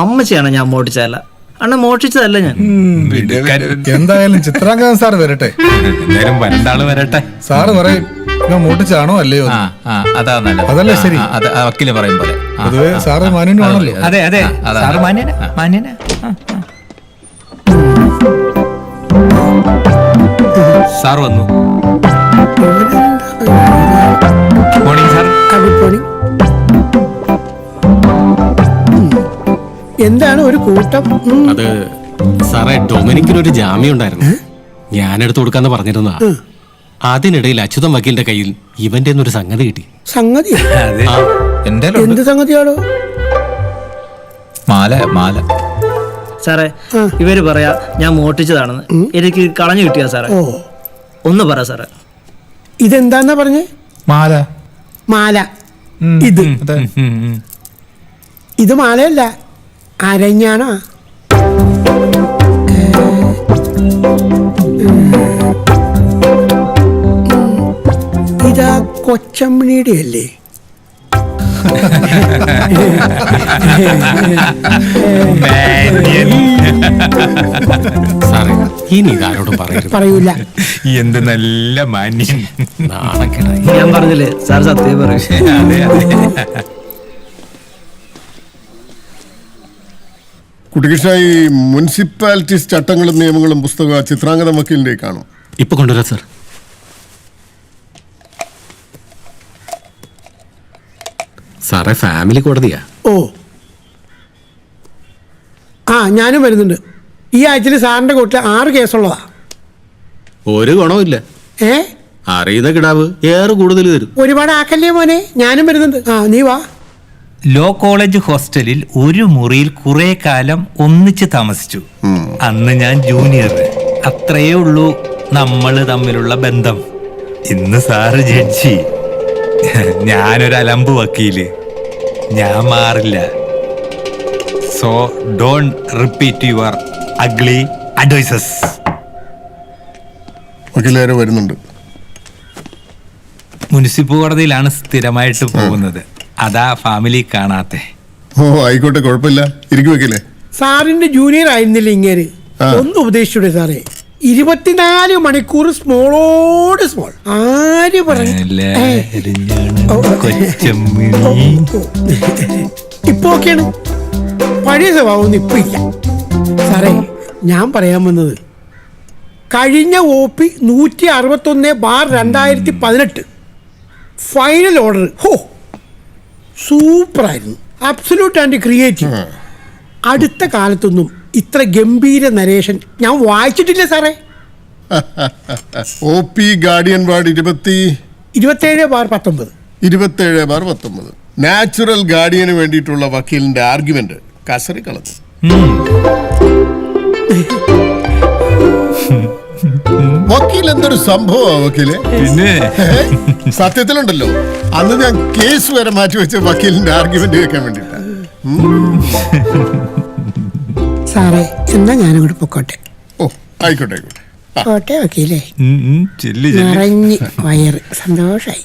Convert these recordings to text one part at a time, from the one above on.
അമ്മച്ചിയാണ് ഞാൻ മോട്ടിച്ചതല്ല. അണ്ണ മോഷിച്ചതല്ല ഞാൻ. എന്തായാലും ചിത്രാംഗതൻ സാർ വരട്ടെ. എന്തായാലും വരണ്ടാള് വരട്ടെ. സാറ് പറയും ഇവൻ മോട്ടിച്ചാണോ അല്ലയോ? അതാ നല്ലത്. അതല്ലേ ശരി. വക്കീല് പറയും പോലെ. പൊതുവെ സാറ് മാന്യനാണല്ലോ. അതെ അതെ, സാറ് മാന്യന. സാർ വന്നു. Morning sir. Good morning. എന്താണ് ഒരു കൂട്ടം? അത് സാറേ, ഡൊമിനിക്കിനൊരു ജാമ്യം ഉണ്ടായിരുന്നു. ഞാനെടുത്ത് കൊടുക്കാന്ന് പറഞ്ഞിരുന്നാ. അതിനിടയിൽ അച്യുതൻ വക്കീലിന്റെ കയ്യിൽ ഇവന്റെ ഒരു സംഗതി കിട്ടി. സംഗതി? എന്ത് സംഗതിയാണോ? മാല. സാറേ, ഇവര് പറയാ ഞാൻ മോട്ടിച്ചതാണെന്ന്. എനിക്ക് കളഞ്ഞു കിട്ടിയാ സാറേ? ഒന്ന് പറ സാറേ. ഇതെന്താന്നാ പറഞ്ഞേ? മാല. ഇത് മാലയല്ല, അരഞ്ഞാണോ? ഇതാ കൊച്ചമ്മണിയുടെ അല്ലേ? സാറേ, ഇനി ഇതാരോടും പറയൂല. എന്ത് നല്ല മാന്യൻ. നാണക്കേടായി. ഞാൻ പറഞ്ഞില്ലേ സാർ, സത്യം പറയും. കുട്ടികൃഷ്ണ, ഈ മുനിസിപ്പാലിറ്റീസ് ചട്ടങ്ങളും നിയമങ്ങളും പുസ്തകം ചിത്രാംഗത വക്കീലിന്റെ കാണും. ഇപ്പൊ കൊണ്ടുവരാം സാർ. സാറേ, ഫാമിലി കോടതിയാ. ഞാനും വരുന്നുണ്ട്. ഈ ആഴ്ചയിൽ സാറിന്റെ കൂട്ടിൽ 6 കേസുള്ളതാ. ഒരു ഗുണവുമില്ല. അറിയുന്ന കിടാവ് ഏറെ കൂടുതൽ തരും. ഒരുപാട് ആക്കല്ലേ മോനെ, ഞാനും വരുന്നുണ്ട്. നീ വാ. ലോ കോളേജ് ഹോസ്റ്റലിൽ ഒരു മുറിയിൽ കുറെ കാലം ഒന്നിച്ച് താമസിച്ചു. അന്ന് ഞാൻ ജൂനിയർ. അത്രയേ ഉള്ളൂ നമ്മൾ തമ്മിലുള്ള ബന്ധം. ഇന്ന് സാറ് ജഡ്ജി, ഞാനൊരു അലമ്പ് വക്കീല്. ഞാൻ മാറില്ല. So don't repeat your ugly advices. വക്കീലാരോ വരുന്നുണ്ട്. മുനിസിപ്പൽ കോടതിയിലാണ് സ്ഥിരമായിട്ട് പോകുന്നത്. അതാ ഫാമിലി കാണാത്തെ. ആയിക്കോട്ടെ, കുഴപ്പമില്ല. ഇരിക്കും വക്കീലേ. സാറിന്റെ ജൂനിയർ ആയിരുന്നില്ല ഇങ്ങനെ? ഒന്ന് ഉപദേശിച്ചൂടെ സാറേ? 24 മണിക്കൂർ സ്മോളോട് സ്മോൾ. ആര് പറഞ്ഞു? ഇപ്പൊ ഓക്കെയാണ്. പഴയ സ്വഭാവമൊന്നും ഇപ്പൊ ഇല്ല സാറേ. ഞാൻ പറയാൻ വന്നത്, കഴിഞ്ഞ OP 161/2018 ഫൈനൽ ഓർഡർ സൂപ്പറായിരുന്നു. Absolute and creative. അടുത്ത കാലത്തൊന്നും ഇത്ര ഗംഭീര നരേഷൻ ഞാൻ വായിച്ചിട്ടില്ല സാറേ. OP guardian ward 27/19. 27/19. നാച്ചുറൽ ഗാർഡിയന് വേണ്ടിയിട്ടുള്ള വക്കീലിന്റെ ആർഗ്യുമെന്റ് കസറി കളഞ്ഞു. വക്കീൽ എന്തൊരു സംഭവമാണ് വക്കീലെ. പിന്നെ സത്യത്തിലുണ്ടല്ലോ, അന്ന് ഞാൻ കേസ് വരെ മാറ്റിവെച്ച വക്കീലിന്റെ ആർഗ്യുമെന്റ് കേൾക്കാൻ വേണ്ടിട്ടാ. സാറേ, എന്നാ ഞാനങ്ങോട്ട് പൊക്കോട്ടെ. ആയിക്കോട്ടെ. പോട്ടെ വക്കീലേ. ചെല്ലി നിറഞ്ഞ് വയറ് സന്തോഷായി.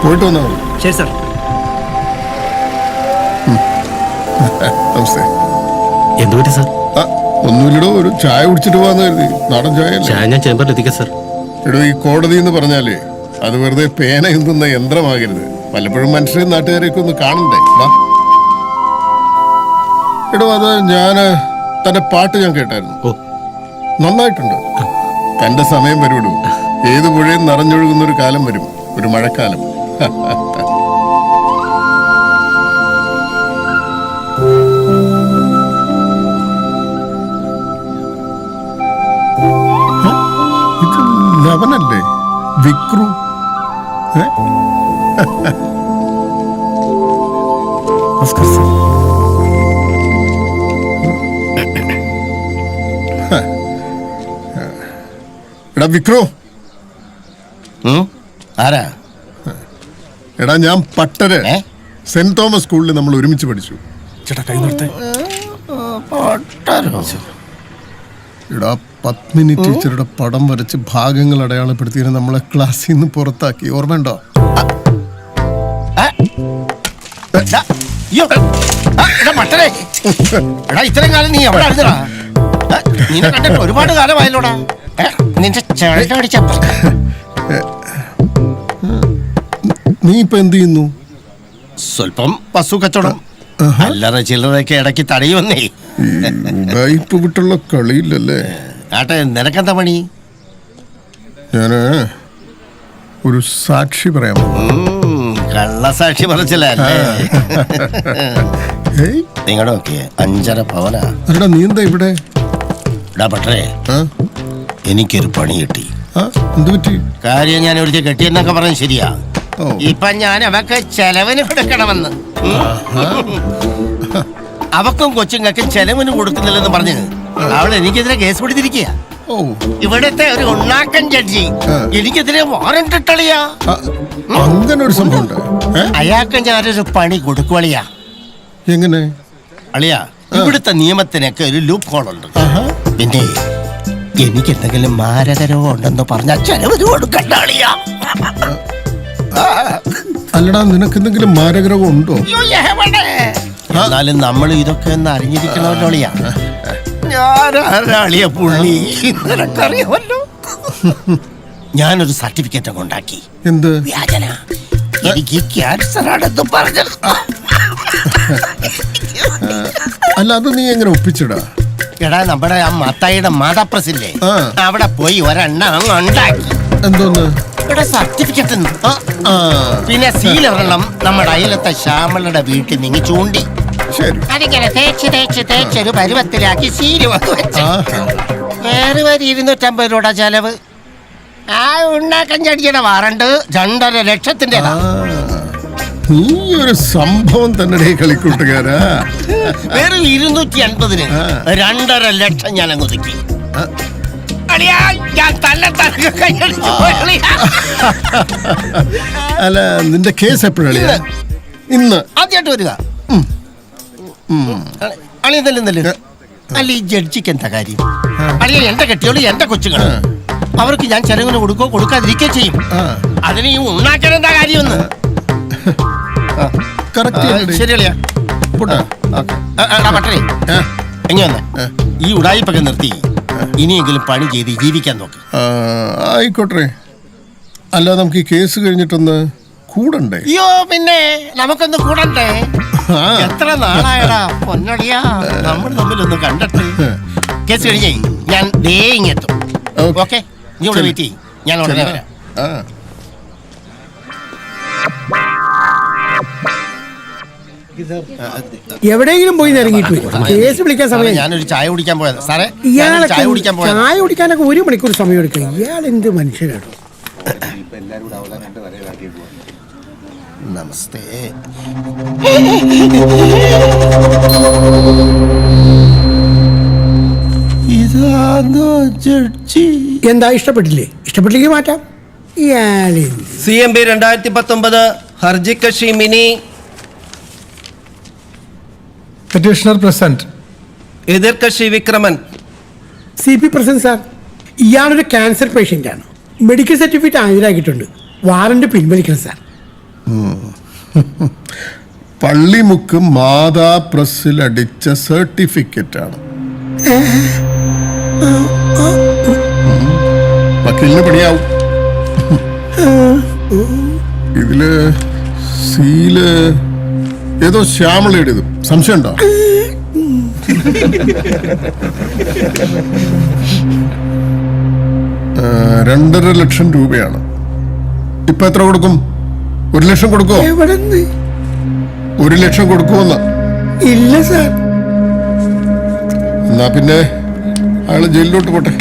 പോയിട്ട് വന്നാ മതി. ശരി സാർ. നമസ്തേ. എന്ത് പറ്റി സാർ? ഒന്നുമില്ലടോ, ഒരു ചായ കുടിച്ചിട്ട് പോവാന്ന് കരുതി. നാടൻ ചായ ഞാൻ ചേമ്പറിൽ എത്തിക്കാം സാർ. എടോ, ഈ കോടതി എന്ന് പറഞ്ഞാലേ അത് വെറുതെ പേന എന്തുന്ന യന്ത്രമാകരുത്. വല്ലപ്പോഴും മനുഷ്യരെയും നാട്ടുകാരെയൊക്കെ ഒന്ന് കാണണ്ടേ. എടോ, അത് തന്റെ പാട്ട് ഞാൻ കേട്ടായിരുന്നു. നന്നായിട്ടുണ്ട്. തന്റെ സമയം വരുവിടൂ. ഏത് പുഴയും നിറഞ്ഞൊഴുകുന്ന ഒരു കാലം വരും, ഒരു മഴക്കാലം. ഇത് നവനല്ലേ? വിക്രു. നമസ്കാരം സാർ. എടാ വിക്രു, ആരാ? എടാ ഞാൻ പട്ടര് സെന്റ് തോമസ് സ്കൂളിൽ നമ്മൾ ഒരുമിച്ച് പഠിച്ചു. എടാ പത്മിനി ടീച്ചറുടെ പടം വരച്ച് ഭാഗങ്ങൾ അടയാളപ്പെടുത്തിയ നമ്മളെ ക്ലാസ്സിൽ നിന്ന് പുറത്താക്കി, ഓർമ്മയുണ്ടോ? ഇത്രയും കാലം നീ എവിടെ ആയിരുന്നടാ? നിന്നെ കണ്ടിട്ട് ഒരുപാട് കാലമായല്ലോടാ. നിന്റെ ചെടിച്ച നീ ഇപ്പൊ എന്ത് ചെയ്യുന്നു? സ്വല്പം പശു കച്ചവടം, അല്ലറ ചില്ലറയൊക്കെ ഇടയ്ക്ക് തടയുമെന്നേ. ഉടായിപ്പ് വിട്ടുള്ള കളിയില്ലല്ലേ? ആട്ടെ, നിനക്കെന്താ പണി? ഞാന് ഒരു സാക്ഷി പറയാം. കള്ളസാക്ഷി പറച്ചില്ലേ? നിങ്ങളുടെ ഒക്കെ 5.5 പവനാ. അല്ലടാ നീ എന്താ ഇവിടെ? ഇടാ പട്ടേ, എനിക്കൊരു പണി കിട്ടി. എന്ത് പറ്റി? കാര്യം ഞാൻ ഒരിക്കൽ കെട്ടിയെന്നൊക്കെ പറഞ്ഞ ശരിയാ. ഇപ്പൊ ഞാൻ അവക്ക് ചെലവിന് കൊടുക്കണമെന്ന്. അവക്കും കൊച്ചുങ്ങൾക്കും ചെലവിന് കൊടുക്കുന്നില്ലെന്ന് പറഞ്ഞ് അവൾ എനിക്കെതിരെ കേസ് പിടിച്ചിരിക്കുക. ഇവിടുത്തെ ഒരു ഉണ്ണാക്കൻ ജഡ്ജി എനിക്കെതിരെ വാറന്റ് ഇട്ടളിയാ. അങ്ങനെ ഒരു സംഭവം അയാൾക്ക് ഞാനൊരു പണി കൊടുക്കുവളിയാ. എങ്ങനെ? അളിയാ, ഇവിടുത്തെ നിയമത്തിനൊക്കെ ഒരു ലൂപ്പ് ഹോൾ ഉണ്ട്. പിന്നെ എനിക്ക് എന്തെങ്കിലും മാരകരവോ ഉണ്ടെന്ന് പറഞ്ഞാൽ ചെലവിന് കൊടുക്കണ്ട അളിയാ. അല്ലടാ നിനക്ക് എന്തെങ്കിലും മാരകരവം ഉണ്ടോ? എന്നാലും നമ്മൾ ഇതൊക്കെ ഒന്ന് അറിഞ്ഞിരിക്കണമല്ലോ അളിയാ. ഞാനാളിയ പുള്ളി നിനക്കറിയാമല്ലോ. ഞാനൊരു സർട്ടിഫിക്കറ്റ് ഒക്കെ ഉണ്ടാക്കി. എന്ത്? വ്യാജന. എനിക്ക് ക്യാൻസർ ആണെന്ന് പറഞ്ഞു. അല്ല അത് നീ എങ്ങനെ ഒപ്പിച്ചിടാ? എടാ നമ്മുടെ ആ മത്തായിയുടെ മാതാപ്രസില്ലേ, അവിടെ പോയി ഒരെണ്ണം ഉണ്ടാക്കി. എന്തോന്ന്? സർട്ടിഫിക്കറ്റ്. പിന്നെ സീലൊരെണ്ണം നമ്മുടെ അയലത്തെ ശ്യാമളുടെ വീട്ടിൽ നിന്ന് ചൂണ്ടി അതിങ്ങനെ തേച്ചൊരു പരുവത്തിലാക്കി സീല് വന്നു വെച്ചു. വേറെ 250 രൂപ ചെലവ്. ആ ഉണ്ടാക്കാൻ ചടിയുടെ വാറണ്ട് 2.5 ലക്ഷത്തിൻ്റെതാ. നീ ഒരു സംഭവം തന്നെ കളിക്കൂട്ടുകാരാ. വെറും 250-ന് 2.5 ലക്ഷം ഞാൻ അങ്ങ് ഒതുക്കി. അല്ല നിന്റെ കേസ് എപ്പോഴാ? ഇന്ന് ആദ്യമായിട്ട് വരിക. അല്ല ഈ ജഡ്ജിക്ക് എന്താ കാര്യം? അളിയ എന്റെ കെട്ടിയോളൂ എന്റെ കൊച്ചുങ്ങള്, അവർക്ക് ഞാൻ ചെലവിന് കൊടുക്കോ കൊടുക്കാതിരിക്കോ ചെയ്യും. അതിന് ഈ ഉണ്ടാക്കാൻ എന്താ കാര്യമെന്ന്? ശരിയളിയാ പട്ടേ, എങ്ങനെ വന്നേ? ഈ ഉടായിപ്പൊക്കെ നിർത്തി ഇനിയെങ്കിലും പണി ചെയ്ത് ജീവിക്കാൻ നോക്ക്. ആയിക്കോട്ടെ. അല്ല നമുക്ക് ഈ കേസ് കഴിഞ്ഞിട്ടൊന്ന് കൂടണ്ടേ? അയ്യോ പിന്നെ നമുക്കൊന്ന് കൂടണ്ടേ? എത്ര നാളായടാ പൊന്നടിയാ നമ്മൾ തമ്മിലൊന്ന് കണ്ടിട്ട്. കേസ് കഴിഞ്ഞേ ഞാൻ ദേ ഇങ്ങെത്തും. ഓക്കെ, നീ ഇവിടെ വെയിറ്റ് ചെയ്യ്, ഞാൻ ഉടനെ വരാം. എവിടെയെങ്കിലും പോയി ഇറങ്ങിയിട്ട് കേസ് വിളിക്കാൻ സമയം. ഞാനൊരു ചായ കുടിക്കാൻ പോയത് സാറേ. ഇയാളെ ചായ കുടിക്കാൻ പോയത്. ചായ കുടിക്കാനൊക്കെ 1 മണിക്കൂർ സമയം എടുക്കുക. ഇയാൾ എന്ത് മനുഷ്യനാണ്? നമസ്തേ. എന്താ ഇഷ്ടപ്പെട്ടില്ലേ? ഇഷ്ടപ്പെട്ടില്ലെങ്കിൽ മാറ്റാം. CMB 2019 ഹർജി കക്ഷി മിനി. Petitioner present. എതിർ കക്ഷി വിക്രമൻ. CP present sir. ഇയാളൊരു ക്യാൻസർ പേഷ്യൻ്റ് ആണ്. മെഡിക്കൽ സർട്ടിഫിക്കറ്റ് ഹാജരാക്കിയിട്ടുണ്ട്. വാറന്റ് പിൻവലിക്കണം സാർ. പള്ളിമുക്ക് മാതാ പ്രസ്സിൽ അടിച്ച സർട്ടിഫിക്കറ്റ് ആണ്. വക്കീലിന് പണിയാവും. ഇതില് സീല് ഏതോ ശ്യാമളയുടേത്. സംശയമുണ്ടോ? രണ്ടര ലക്ഷം രൂപയാണ്. ഇപ്പൊ എത്ര കൊടുക്കും? 1 ലക്ഷം കൊടുക്കുമോ? 1 ലക്ഷം കൊടുക്കുമെന്ന്? ഇല്ല സാർ. എന്നാ പിന്നെ അയാള് ജയിലിലോട്ട് പോട്ടെ.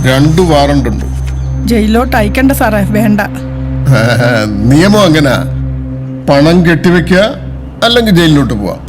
2 വാറണ്ട് ഉണ്ട്. ജയിലിലോട്ട് അയക്കണ്ട സാറേ, വേണ്ട. നിയമം അങ്ങനെ പണം കെട്ടിവെക്കുക അല്ലെങ്കിൽ ജയിലിലോട്ട് പോവാം.